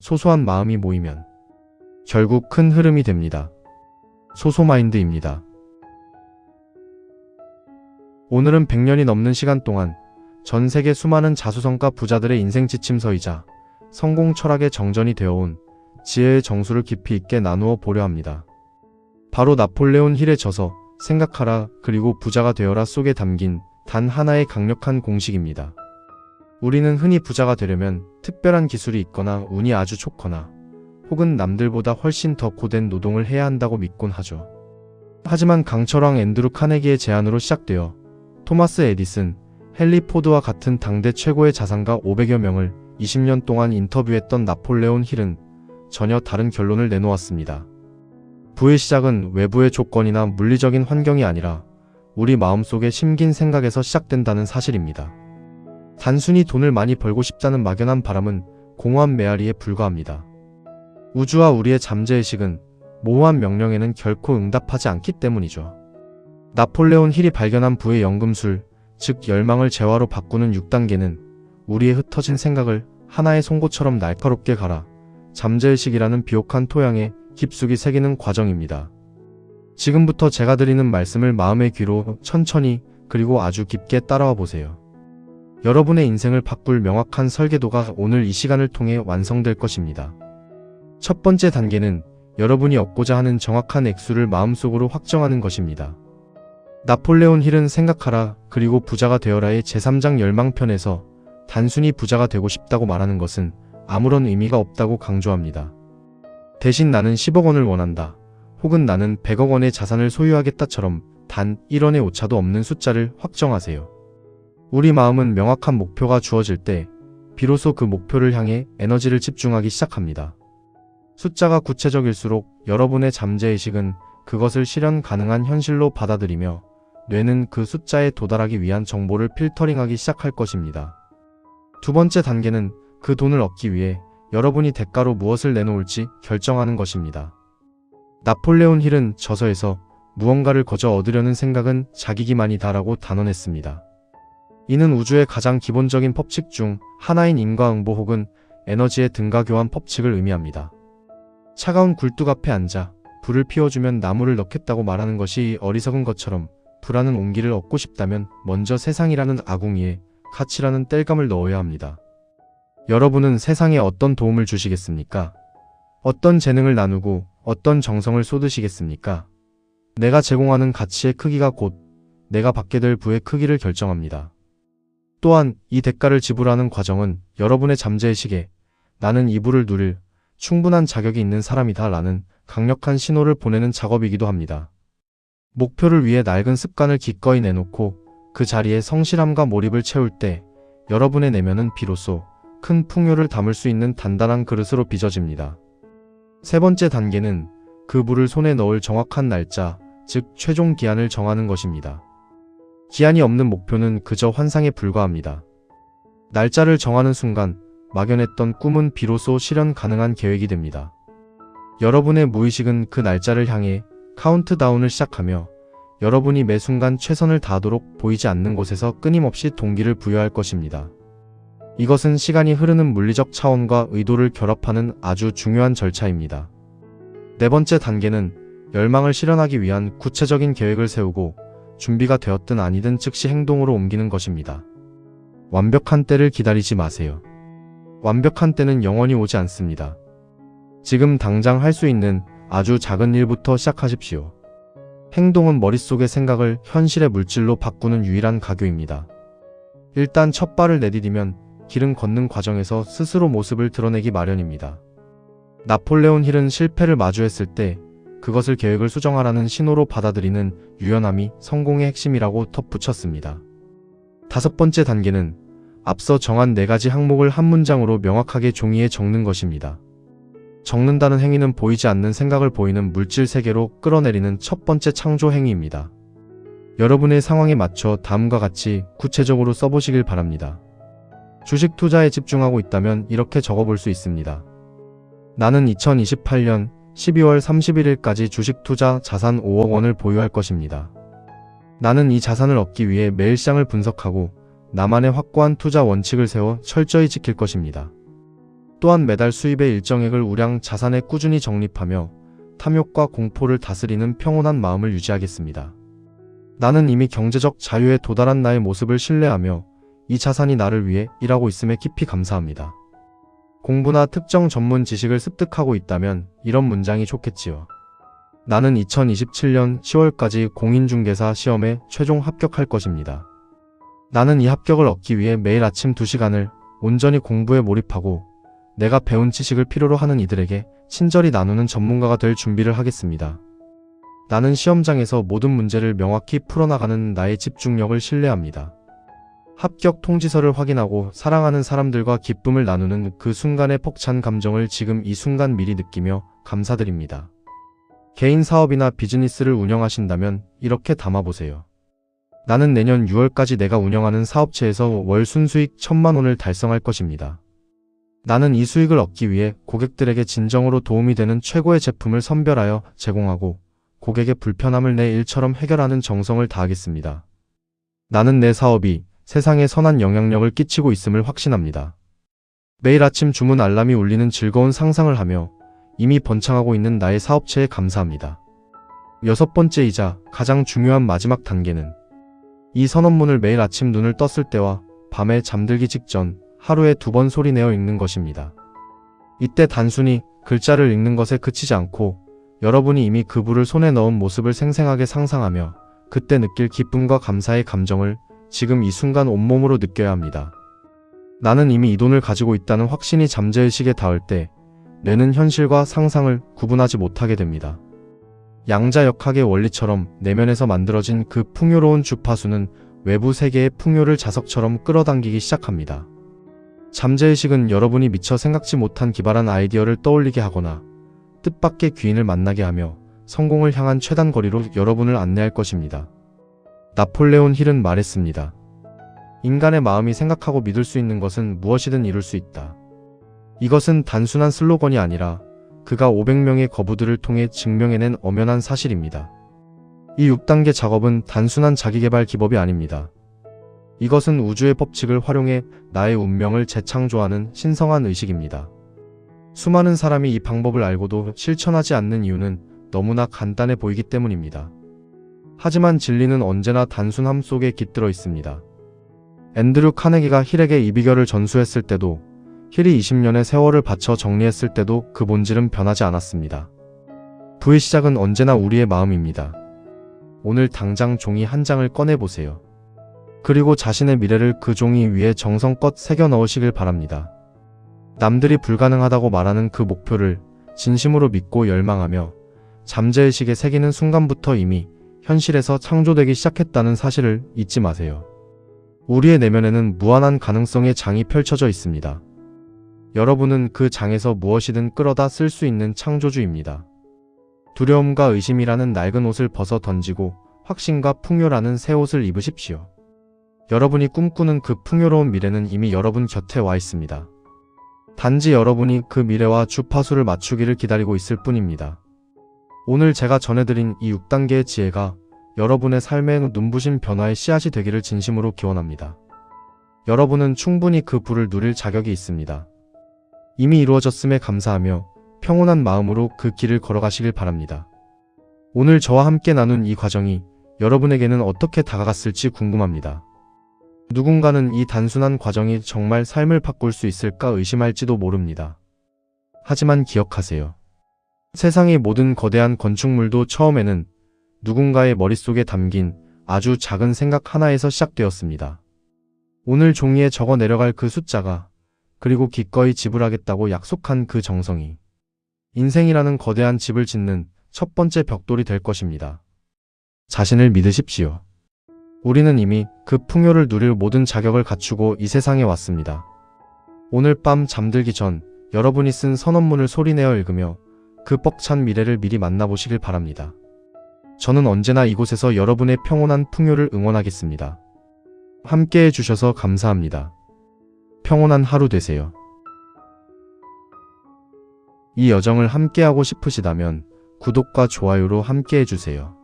소소한 마음이 모이면 결국 큰 흐름이 됩니다. 소소마인드입니다. 오늘은 100년이 넘는 시간 동안 전 세계 수많은 자수성가 부자들의 인생 지침서이자 성공 철학의 정전이 되어온 지혜의 정수를 깊이 있게 나누어 보려 합니다. 바로 나폴레온 힐의 저서 생각하라 그리고 부자가 되어라 속에 담긴 단 하나의 강력한 공식입니다. 우리는 흔히 부자가 되려면 특별한 기술이 있거나 운이 아주 좋거나 혹은 남들보다 훨씬 더 고된 노동을 해야 한다고 믿곤 하죠. 하지만 강철왕 앤드루 카네기의 제안으로 시작되어 토마스 에디슨, 헨리 포드와 같은 당대 최고의 자산가 500여 명을 20년 동안 인터뷰했던 나폴레온 힐은 전혀 다른 결론을 내놓았습니다. 부의 시작은 외부의 조건이나 물리적인 환경이 아니라 우리 마음속에 심긴 생각에서 시작된다는 사실입니다. 단순히 돈을 많이 벌고 싶다는 막연한 바람은 공허한 메아리에 불과합니다. 우주와 우리의 잠재의식은 모호한 명령에는 결코 응답하지 않기 때문이죠. 나폴레온 힐이 발견한 부의 연금술, 즉 열망을 재화로 바꾸는 6단계는 우리의 흩어진 생각을 하나의 송곳처럼 날카롭게 갈아 잠재의식이라는 비옥한 토양에 깊숙이 새기는 과정입니다. 지금부터 제가 드리는 말씀을 마음의 귀로 천천히 그리고 아주 깊게 따라와 보세요. 여러분의 인생을 바꿀 명확한 설계도가 오늘 이 시간을 통해 완성될 것입니다. 첫 번째 단계는 여러분이 얻고자 하는 정확한 액수를 마음속으로 확정하는 것입니다. 나폴레온 힐은 생각하라 그리고 부자가 되어라의 제3장 열망편에서 단순히 부자가 되고 싶다고 말하는 것은 아무런 의미가 없다고 강조합니다. 대신 나는 10억 원을 원한다. 혹은 나는 100억 원의 자산을 소유하겠다처럼 단 1원의 오차도 없는 숫자를 확정하세요. 우리 마음은 명확한 목표가 주어질 때 비로소 그 목표를 향해 에너지를 집중하기 시작합니다. 숫자가 구체적일수록 여러분의 잠재의식은 그것을 실현 가능한 현실로 받아들이며 뇌는 그 숫자에 도달하기 위한 정보를 필터링하기 시작할 것입니다. 두 번째 단계는 그 돈을 얻기 위해 여러분이 대가로 무엇을 내놓을지 결정하는 것입니다. 나폴레온 힐은 저서에서 무언가를 거저 얻으려는 생각은 자기기만이다 라고 단언했습니다. 이는 우주의 가장 기본적인 법칙 중 하나인 인과응보 혹은 에너지의 등가교환 법칙을 의미합니다. 차가운 굴뚝 앞에 앉아 불을 피워주면 나무를 넣겠다고 말하는 것이 어리석은 것처럼 불하는 온기를 얻고 싶다면 먼저 세상이라는 아궁이에 가치라는 땔감을 넣어야 합니다. 여러분은 세상에 어떤 도움을 주시겠습니까? 어떤 재능을 나누고 어떤 정성을 쏟으시겠습니까? 내가 제공하는 가치의 크기가 곧 내가 받게 될 부의 크기를 결정합니다. 또한 이 대가를 지불하는 과정은 여러분의 잠재의식에 나는 이 부를 누릴 충분한 자격이 있는 사람이다 라는 강력한 신호를 보내는 작업이기도 합니다. 목표를 위해 낡은 습관을 기꺼이 내놓고 그 자리에 성실함과 몰입을 채울 때 여러분의 내면은 비로소 큰 풍요를 담을 수 있는 단단한 그릇으로 빚어집니다. 세 번째 단계는 그 부를 손에 넣을 정확한 날짜, 즉 최종 기한을 정하는 것입니다. 기한이 없는 목표는 그저 환상에 불과합니다. 날짜를 정하는 순간 막연했던 꿈은 비로소 실현 가능한 계획이 됩니다. 여러분의 무의식은 그 날짜를 향해 카운트다운을 시작하며 여러분이 매 순간 최선을 다하도록 보이지 않는 곳에서 끊임없이 동기를 부여할 것입니다. 이것은 시간이 흐르는 물리적 차원과 의도를 결합하는 아주 중요한 절차입니다. 네 번째 단계는 열망을 실현하기 위한 구체적인 계획을 세우고 준비가 되었든 아니든 즉시 행동으로 옮기는 것입니다. 완벽한 때를 기다리지 마세요. 완벽한 때는 영원히 오지 않습니다. 지금 당장 할 수 있는 아주 작은 일부터 시작하십시오. 행동은 머릿속의 생각을 현실의 물질로 바꾸는 유일한 가교입니다. 일단 첫 발을 내디디면 길은 걷는 과정에서 스스로 모습을 드러내기 마련입니다. 나폴레온 힐은 실패를 마주했을 때 그것을 계획을 수정하라는 신호로 받아들이는 유연함이 성공의 핵심이라고 덧붙였습니다. 다섯 번째 단계는 앞서 정한 4가지 항목을 한 문장으로 명확하게 종이에 적는 것입니다. 적는다는 행위는 보이지 않는 생각을 보이는 물질 세계로 끌어내리는 첫 번째 창조 행위입니다. 여러분의 상황에 맞춰 다음과 같이 구체적으로 써보시길 바랍니다. 주식 투자에 집중하고 있다면 이렇게 적어볼 수 있습니다. 나는 2028년 12월 31일까지 주식 투자 자산 5억 원을 보유할 것입니다. 나는 이 자산을 얻기 위해 매일 시장을 분석하고 나만의 확고한 투자 원칙을 세워 철저히 지킬 것입니다. 또한 매달 수입의 일정액을 우량 자산에 꾸준히 적립하며 탐욕과 공포를 다스리는 평온한 마음을 유지하겠습니다. 나는 이미 경제적 자유에 도달한 나의 모습을 신뢰하며 이 자산이 나를 위해 일하고 있음에 깊이 감사합니다. 공부나 특정 전문 지식을 습득하고 있다면 이런 문장이 좋겠지요. 나는 2027년 10월까지 공인중개사 시험에 최종 합격할 것입니다. 나는 이 합격을 얻기 위해 매일 아침 2시간을 온전히 공부에 몰입하고 내가 배운 지식을 필요로 하는 이들에게 친절히 나누는 전문가가 될 준비를 하겠습니다. 나는 시험장에서 모든 문제를 명확히 풀어나가는 나의 집중력을 신뢰합니다. 합격 통지서를 확인하고 사랑하는 사람들과 기쁨을 나누는 그 순간의 벅찬 감정을 지금 이 순간 미리 느끼며 감사드립니다. 개인 사업이나 비즈니스를 운영하신다면 이렇게 담아보세요. 나는 내년 6월까지 내가 운영하는 사업체에서 월 순수익 1000만 원을 달성할 것입니다. 나는 이 수익을 얻기 위해 고객들에게 진정으로 도움이 되는 최고의 제품을 선별하여 제공하고 고객의 불편함을 내 일처럼 해결하는 정성을 다하겠습니다. 나는 내 사업이 세상에 선한 영향력을 끼치고 있음을 확신합니다. 매일 아침 주문 알람이 울리는 즐거운 상상을 하며 이미 번창하고 있는 나의 사업체에 감사합니다. 6번째이자 가장 중요한 마지막 단계는 이 선언문을 매일 아침 눈을 떴을 때와 밤에 잠들기 직전 하루에 2번 소리내어 읽는 것입니다. 이때 단순히 글자를 읽는 것에 그치지 않고 여러분이 이미 그불을 손에 넣은 모습을 생생하게 상상하며 그때 느낄 기쁨과 감사의 감정을 지금 이 순간 온몸으로 느껴야 합니다. 나는 이미 이 돈을 가지고 있다는 확신이 잠재의식에 닿을 때 뇌는 현실과 상상을 구분하지 못하게 됩니다. 양자역학의 원리처럼 내면에서 만들어진 그 풍요로운 주파수는 외부 세계의 풍요를 자석처럼 끌어당기기 시작합니다. 잠재의식은 여러분이 미처 생각지 못한 기발한 아이디어를 떠올리게 하거나 뜻밖의 귀인을 만나게 하며 성공을 향한 최단 거리로 여러분을 안내할 것입니다. 나폴레온 힐은 말했습니다. 인간의 마음이 생각하고 믿을 수 있는 것은 무엇이든 이룰 수 있다. 이것은 단순한 슬로건이 아니라 그가 500명의 거부들을 통해 증명해낸 엄연한 사실입니다. 이 6단계 작업은 단순한 자기개발 기법이 아닙니다. 이것은 우주의 법칙을 활용해 나의 운명을 재창조하는 신성한 의식입니다. 수많은 사람이 이 방법을 알고도 실천하지 않는 이유는 너무나 간단해 보이기 때문입니다. 하지만 진리는 언제나 단순함 속에 깃들어 있습니다. 앤드류 카네기가 힐에게 이 비결을 전수했을 때도 힐이 20년의 세월을 바쳐 정리했을 때도 그 본질은 변하지 않았습니다. 부의 시작은 언제나 우리의 마음입니다. 오늘 당장 종이 한 장을 꺼내보세요. 그리고 자신의 미래를 그 종이 위에 정성껏 새겨 넣으시길 바랍니다. 남들이 불가능하다고 말하는 그 목표를 진심으로 믿고 열망하며 잠재의식에 새기는 순간부터 이미 현실에서 창조되기 시작했다는 사실을 잊지 마세요. 우리의 내면에는 무한한 가능성의 장이 펼쳐져 있습니다. 여러분은 그 장에서 무엇이든 끌어다 쓸 수 있는 창조주입니다. 두려움과 의심이라는 낡은 옷을 벗어 던지고 확신과 풍요라는 새 옷을 입으십시오. 여러분이 꿈꾸는 그 풍요로운 미래는 이미 여러분 곁에 와 있습니다. 단지 여러분이 그 미래와 주파수를 맞추기를 기다리고 있을 뿐입니다. 오늘 제가 전해드린 이 6단계의 지혜가 여러분의 삶의 눈부신 변화의 씨앗이 되기를 진심으로 기원합니다. 여러분은 충분히 그 부를 누릴 자격이 있습니다. 이미 이루어졌음에 감사하며 평온한 마음으로 그 길을 걸어가시길 바랍니다. 오늘 저와 함께 나눈 이 과정이 여러분에게는 어떻게 다가갔을지 궁금합니다. 누군가는 이 단순한 과정이 정말 삶을 바꿀 수 있을까 의심할지도 모릅니다. 하지만 기억하세요. 세상의 모든 거대한 건축물도 처음에는 누군가의 머릿속에 담긴 아주 작은 생각 하나에서 시작되었습니다. 오늘 종이에 적어 내려갈 그 숫자가, 그리고 기꺼이 지불하겠다고 약속한 그 정성이 인생이라는 거대한 집을 짓는 첫 번째 벽돌이 될 것입니다. 자신을 믿으십시오. 우리는 이미 그 풍요를 누릴 모든 자격을 갖추고 이 세상에 왔습니다. 오늘 밤 잠들기 전 여러분이 쓴 선언문을 소리내어 읽으며 그 벅찬 미래를 미리 만나보시길 바랍니다. 저는 언제나 이곳에서 여러분의 평온한 풍요를 응원하겠습니다. 함께 해주셔서 감사합니다. 평온한 하루 되세요. 이 여정을 함께하고 싶으시다면 구독과 좋아요로 함께 해주세요.